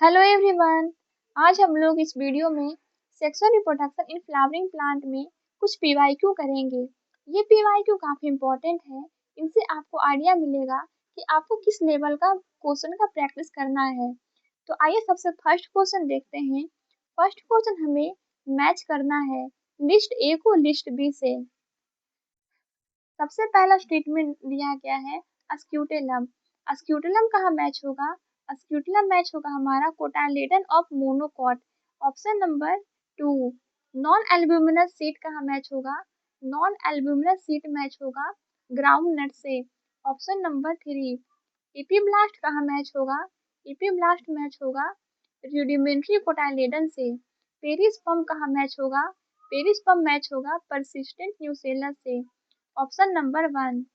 Hello everyone. आज हम लोग इस वीडियो में sexual reproduction in flowering plant में कुछ पीवाईक्यू करेंगे। ये पीवाईक्यू काफी इम्पोर्टेंट है। इनसे आपको आइडिया मिलेगा कि आपको किस लेवल का क्वेश्चन का प्रैक्टिस करना है। तो आइए सबसे फर्स्ट क्वेश्चन देखते हैं। फर्स्ट क्वेश्चन हमें मैच करना है लिस्ट ए को लिस्ट बी से। सबसे पहला स्टेटमेंट दिया गया है अस्क्यूटेलम। अस्क्यूटेलम कहाँ मैच होगा? अस्क्यूटेलम मैच होगा हमारा cotyledon of monocot, option number 2। Non albuminous seed कहाँ मैच होगा? नॉन एल्ब्यूमिनस सीड मैच होगा ग्राउंड नट से, ऑप्शन नंबर 3। इपीब्लास्ट कहाँ मैच होगा? इपीब्लास्ट मैच होगा रूडिमेंट्री कोटाइलेडन से। पेरिस्पर्म कहाँ मैच होगा? पेरिस्पर्म मैच होगा परसिस्टेंट न्यूसेलस से, ऑप्शन नंबर 1।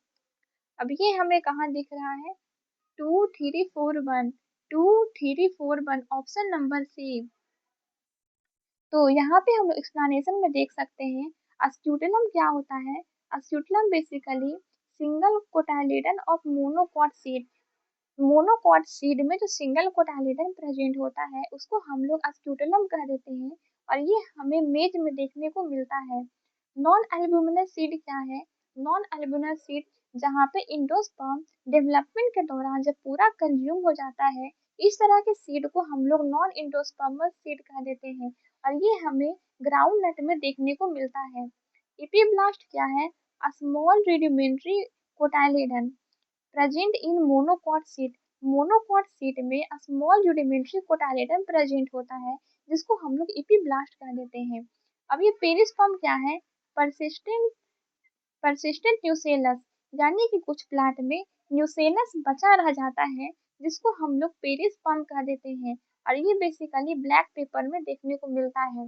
अब ये हमें कहाँ दिख रहा है? 2 3 4 1, 2 3 4 1, ऑप्शन नंबर सी। तो यहाँ पे हम एक्सप्लेनेशन में देख सकते हैं अस्क्यूटेलम क्या होता है। Scutellum basically single cotyledon of monocot seed. Monocot seed में जो सिंगल कोटाइलेडन प्रेजेंट होता है उसको हम लोग अस्क्यूटेलम कह देते हैं, और ये हमें मेज में देखने को मिलता है। नॉन एल्ब्यूमिनस सीड क्या है? नॉन एल्ब्यूमिनस सीड जहाँ पे इंडोस्पर्म डेवलपमेंट के दौरान जब पूरा कंज्यूम हो जाता है, इस तरह के सीड को हम लोग नॉन इंडोस्पर्मस सीड कह देते हैं, और ये हमें ग्राउंड नट में देखने को मिलता है। इपीब्लास्ट क्या है? A small rudimentary cotyledon present in monocot seed. Monocot seed में स्मॉल रूडिमेंट्री कोटाइलेडन प्रेजेंट होता है, जिसको हम लोग इपीब्लास्ट कह देते हैं। अब ये पेरिस्पर्म क्या है? परसिस्टेंट परसिस्टेंट न्यूसेलस, यानी कि कुछ प्लांट में न्यूसेलस बचा रह जाता है, जिसको हम लोग पेरिस्पर्म कह देते हैं, और ये बेसिकली ब्लैक पेपर में देखने को मिलता है।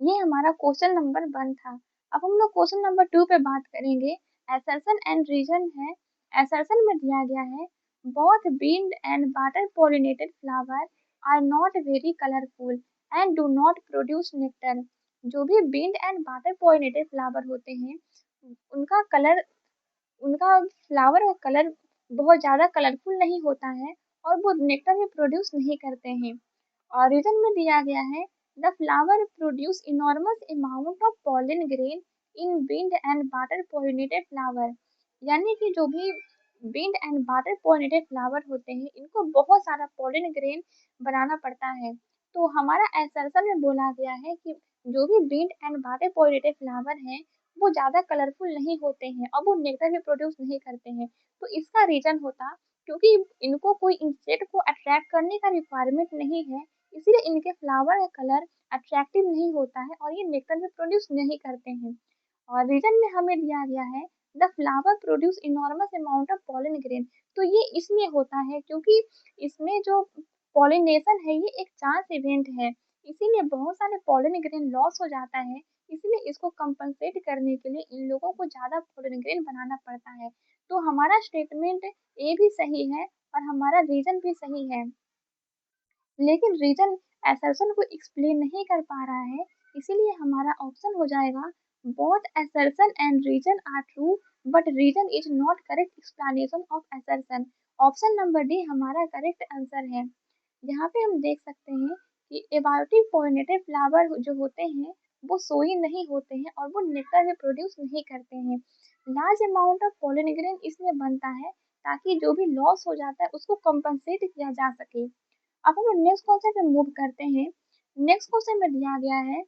ये हमारा क्वेश्चन नंबर 1 था। अब हम लोग क्वेश्चन नंबर 2 पे बात करेंगे। असर्शन एंड रीजन है। असर्शन में दिया गया है both wind and water pollinated flower are not very colourful and do not produce nectar. जो भी wind and water pollinated flower होते हैं उनका कलर, उनका फ्लावर का कलर बहुत ज़्यादा कलरफुल नहीं होता है, और वो नेक्टर भी प्रोड्यूस नहीं करते हैं। और रीजन में दिया गया है the flower produce enormous amount of pollen grain in wind and water pollinated flower, यानी कि जो भी wind and water pollinated flower होते हैं इनको बहुत सारा पॉलन ग्रेन बनाना पड़ता है। तो हमारा असर्शन में बोला गया है कि जो भी wind and water pollinated flower हैं वो ज़्यादा कलरफुल नहीं होते हैं और वो नेक्टर भी प्रोड्यूस नहीं करते हैं। तो इसका रीजन होता क्योंकि इनको कोई इंसेक्ट को अट्रैक्ट करने का रिक्वायरमेंट नहीं है, इसीलिए इनके फ्लावर का कलर अट्रैक्टिव नहीं होता है और ये नेक्टर भी प्रोड्यूस नहीं करते हैं। और रीजन में हमें दिया गया है the flower produce enormous amount of pollen grain. तो ये इसलिए होता है क्योंकि इसमें जो पॉलिनेशन है ये एक चांस इवेंट है, इसीलिए बहुत सारे पॉलन ग्रेन लॉस हो जाता है। इसलिए इसको कंपनसेट करने के लिए इन लोगों को ज़्यादा पॉलन ग्रेन बनाना पड़ता है। तो हमारा स्टेटमेंट ए भी सही है और हमारा रीजन भी सही है, लेकिन रीजन असर्शन को एक्सप्लेन नहीं कर पा रहा है, इसीलिए हमारा ऑप्शन हो जाएगा both assertion and reason are true but reason is not correct explanation of assertion. Option number D हमारा करेक्ट आंसर है। यहाँ पे हम देख सकते हैं कि एबायोटिक पॉलिनेटेड फ्लावर जो होते हैं वो सोई नहीं होते हैं और वो नेक्टर भी प्रोड्यूस नहीं करते हैं। Large amount of pollen grain इसलिए बनता है ताकि जो भी लॉस हो जाता है उसको कंपनसेट किया जा सके। अब हम लोग नेक्स्ट क्वेश्चन पे मूव करते हैं। नेक्स्ट क्वेश्चन में दिया गया है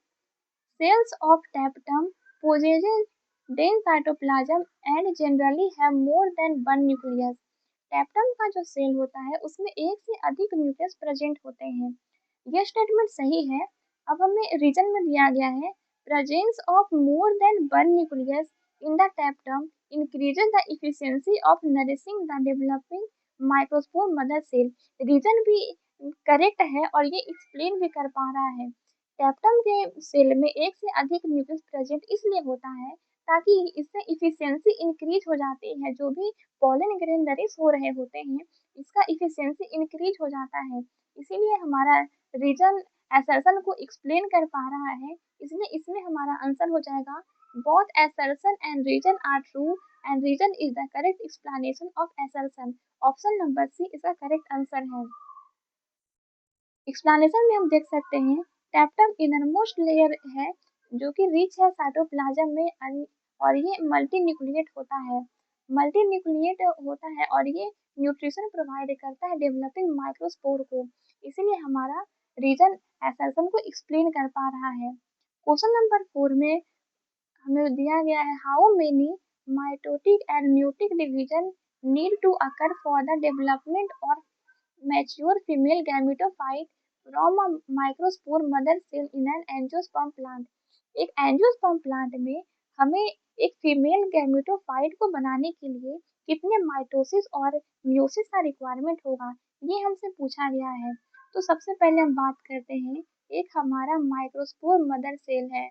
cells of tapetum possesses dense cytoplasm and generally have more than one nucleus। Tapetum का जो सेल होता है उसमें एक से अधिक न्यूक्लियस प्रेजेंट होते हैं। यह स्टेटमेंट सही है। अब हमें रीजन में दिया गया है presence of more than one nucleus in the tapetum increases the efficiency of nourishing the developing microspore mother cell। Reason भी करेक्ट है और ये एक्सप्लेन भी कर पा रहा है। टैप्टम के सेल में एक से अधिक न्यूक्लियस प्रेजेंट इसलिए होता है ताकि इससे इफिशियंसी इंक्रीज हो जाती है। जो भी पॉलन ग्रेन नरिश हो रहे होते हैं इसका इफिशियंसी इंक्रीज हो जाता है, इसीलिए हमारा रीजन असर्शन को एक्सप्लेन कर पा रहा है। इसलिए इसमें हमारा आंसर हो जाएगा both assertion and reason are true and reason is the correct explanation of assertion. Option number C इसका करेक्ट आंसर है। एक्सप्लेनेशन में हम देख सकते हैं टैप्टम इनरमोस्ट लेयर है जो कि रिच है साइटोप्लाज्म में और ये मल्टी न्यूक्लिएट होता है। मल्टी न्यूक्लिएट होता है और ये न्यूट्रिशन प्रोवाइड करता है डेवलपिंग माइक्रोस्पोर को, इसीलिए हमारा रीजन एसर्शन को एक्सप्लेन कर पा रहा है। क्वेश्चन नंबर 4 में हमें दिया गया है how many mitotic and meiotic division need to occur for the development और mature female gametophyte from a microspore mother cell in an angiosperm plant. एक एंजियोस्पर्म प्लांट में हमें एक फीमेल गैमेटोफाइट को बनाने के लिए कितने माइटोसिस और मियोसिस का रिक्वायरमेंट होगा, ये हमसे पूछा गया है। तो सबसे पहले हम बात करते हैं, एक हमारा माइक्रोस्पोर मदर सेल है,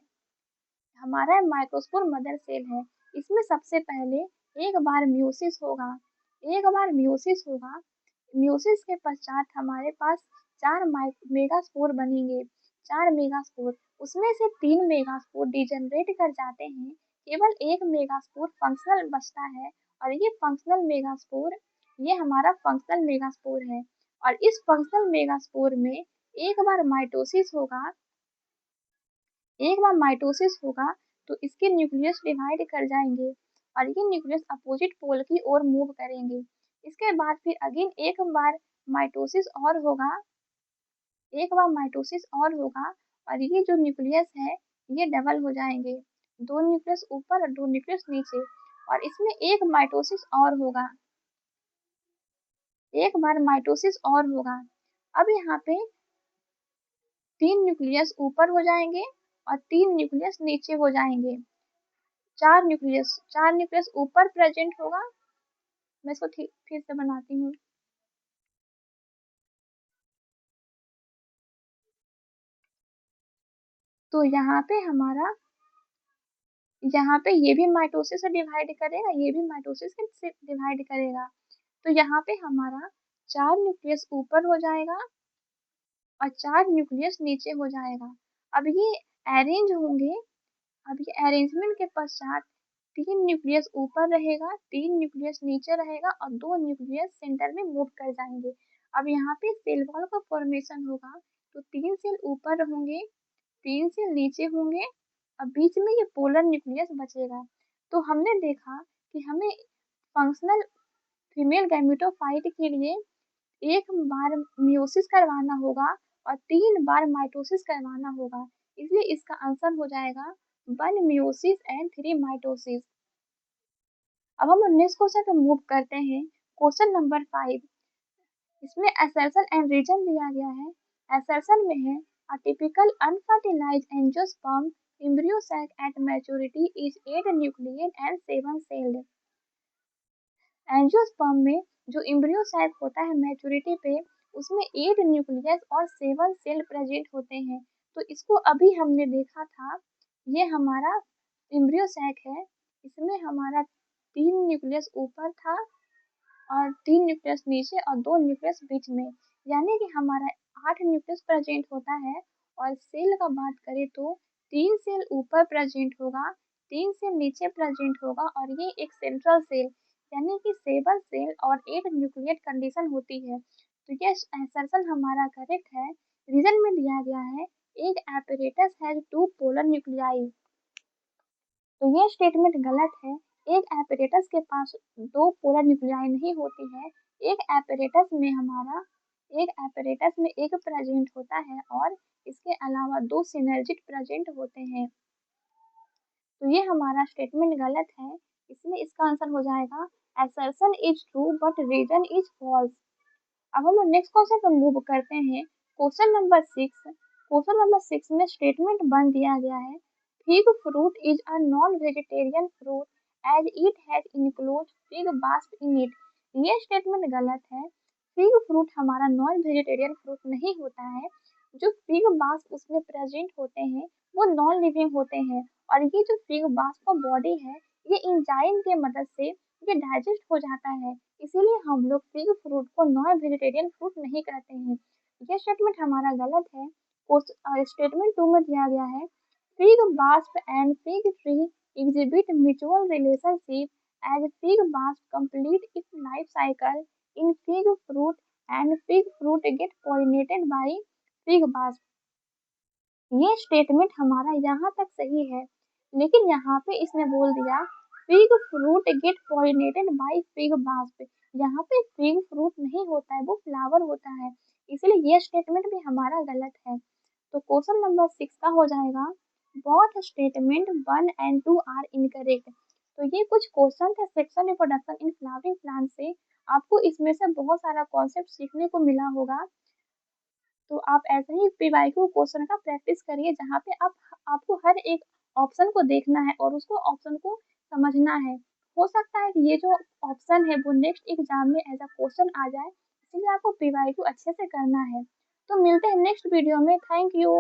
हमारा माइक्रोस्पोर मदर सेल है। इसमें सबसे पहले एक बार मियोसिस होगा, एक बार मियोसिस होगा। मियोसिस के पश्चात हमारे पास चार मेगास्पोर बनेंगे, चार मेगास्पोर, उसमें से तीन मेगास्पोर डिजनरेट कर जाते हैं, केवल एक मेगास्पोर फंक्शनल बचता है और ये फंक्शनल मेगास्पोर, ये हमारा फंक्शनल मेगास्पोर है। और इस फंक्शनल मेगास्पोर में एक बार माइटोसिस होगा, एक बार माइटोसिस होगा तो इसके न्यूक्लियस डिवाइड कर जाएंगे और ये न्यूक्लियस अपोजिट पोल की ओर मूव करेंगे। इसके बाद फिर अगेन एक बार माइटोसिस और होगा, एक बार माइटोसिस और होगा और ये जो न्यूक्लियस है ये डबल हो जाएंगे, दो न्यूक्लियस ऊपर और दो न्यूक्लियस नीचे, और इसमें एक माइटोसिस और होगा, एक बार माइटोसिस और होगा। अब यहाँ पे तीन न्यूक्लियस ऊपर हो जाएंगे और तीन न्यूक्लियस नीचे हो जाएंगे, चार न्यूक्लियस ऊपर प्रेजेंट होगा। मैं इसको फिर से बनाती हूँ। तो यहाँ पे हमारा, यहाँ पे ये भी माइटोसिस से डिवाइड करेगा, ये भी माइटोसिस से डिवाइड करेगा। तो यहाँ पे हमारा चार न्यूक्लियस ऊपर हो जाएगा और चार न्यूक्लियस नीचे हो जाएगा। अब ये अरेंज होंगे, अब ये अरेंजमेंट के पश्चात तीन न्यूक्लियस ऊपर रहेगा, तीन न्यूक्लियस नीचे रहेगा और दो न्यूक्लियस सेंटर में मूव कर जाएंगे। अब यहाँ पे सेल वॉल का फॉर्मेशन होगा, तो तीन सेल ऊपर होंगे, तीन सेल नीचे होंगे और बीच में ये पोलर न्यूक्लियस बचेगा। तो हमने देखा कि हमें फंक्शनल फीमेल गैमेटोफाइट के लिए एक बार मियोसिस करवाना होगा और तीन बार माइटोसिस करवाना होगा, इसलिए इसका आंसर हो जाएगा one meiosis and three mitosis. अब हम नेक्स्ट क्वेश्चन पे मूव करते हैं, क्वेश्चन नंबर 5। इसमें असर्शन एंड रीजन दिया गया है। असर्शन में है a typical unfertilised angiosperm embryo sac at maturity is 8 nucleate and 7 celled। Angiosperm में जो एम्ब्रियो सैक होता है मैच्योरिटी पे, उसमें 8 न्यूक्लियस और 7 सेल प्रेजेंट होते हैं। तो इसको अभी हमने देखा था, ये हमारा एम्ब्रियो सैक है, इसमें हमारा तीन न्यूक्लियस ऊपर था और तीन न्यूक्लियस नीचे और दो न्यूक्लियस बीच में, यानी कि हमारा 8 न्यूक्लियस प्रेजेंट होता है। और सेल का बात करें तो तीन सेल ऊपर प्रेजेंट होगा, तीन सेल नीचे प्रेजेंट होगा और ये एक सेंट्रल सेल, यानी कि 7 सेल और 8 न्यूक्लियट कंडीशन होती है। तो ये असर्शन हमारा करेक्ट है। रीजन में दिया गया है एक apparatus has two polar nuclei. तो ये स्टेटमेंट गलत है, एक एपरेटस के पास दो पोलर न्यूक्लियाई नहीं होती है। एक एपरेटस में हमारा, एक एपरेटस में एक प्रेजेंट होता है और इसके अलावा दो सिनर्जिक प्रेजेंट होते हैं। तो ये हमारा स्टेटमेंट गलत है, इसलिए इसका आंसर हो जाएगा assertion is true but reason is false. अब हम लोग नेक्स्ट क्वेश्चन पर मूव करते हैं, क्वेश्चन नंबर 6। क्वेश्चन नंबर 6 में स्टेटमेंट 1 दिया गया है fig fruit is a non vegetarian fruit as it has include fig wasp in it. ये स्टेटमेंट गलत है, फिग फ्रूट हमारा नॉन वेजिटेरियन फ्रूट नहीं होता है। जो फिग बास्प उसमें प्रेजेंट होते हैं वो नॉन लिविंग होते हैं, और ये जो फिग बास्प का बॉडी है ये इंजाइम के मदद से ये डाइजेस्ट हो जाता है, इसीलिए हम लोग फिग फ्रूट को नॉन वेजिटेरियन फ्रूट नहीं कहते हैं। ये स्टेटमेंट हमारा गलत है। स्टेटमेंट 2 में दिया गया है fig wasp and fig tree exhibit mutual relationship as fig wasp complete its life cycle in fig fruit and fig fruit get pollinated by pig wasp. ये स्टेटमेंट हमारा यहाँ तक सही है, लेकिन यहाँ पे इसने बोल दिया pig fruit get pollinated by pig wasp. यहाँ पे पिग फ्रूट नहीं होता है, वो फ्लावर होता है, इसलिए ये स्टेटमेंट भी हमारा गलत है। तो क्वेश्चन नंबर 6 का हो जाएगा both statement 1 and 2 are incorrect. तो ये कुछ क्वेश्चन थे section reproduction in flowering plant से, आपको इसमें से बहुत सारा कॉन्सेप्ट सीखने को मिला होगा। तो आप ऐसे ही पीवाईक्यू क्वेश्चन का प्रैक्टिस करिए, जहाँ पे आपको हर एक ऑप्शन को देखना है और उसको ऑप्शन को समझना है। हो सकता है कि ये जो ऑप्शन है वो नेक्स्ट एग्जाम में एज अ क्वेश्चन आ जाए, इसलिए आपको पीवाईक्यू अच्छे से करना है। तो मिलते हैं नेक्स्ट वीडियो में। Thank you.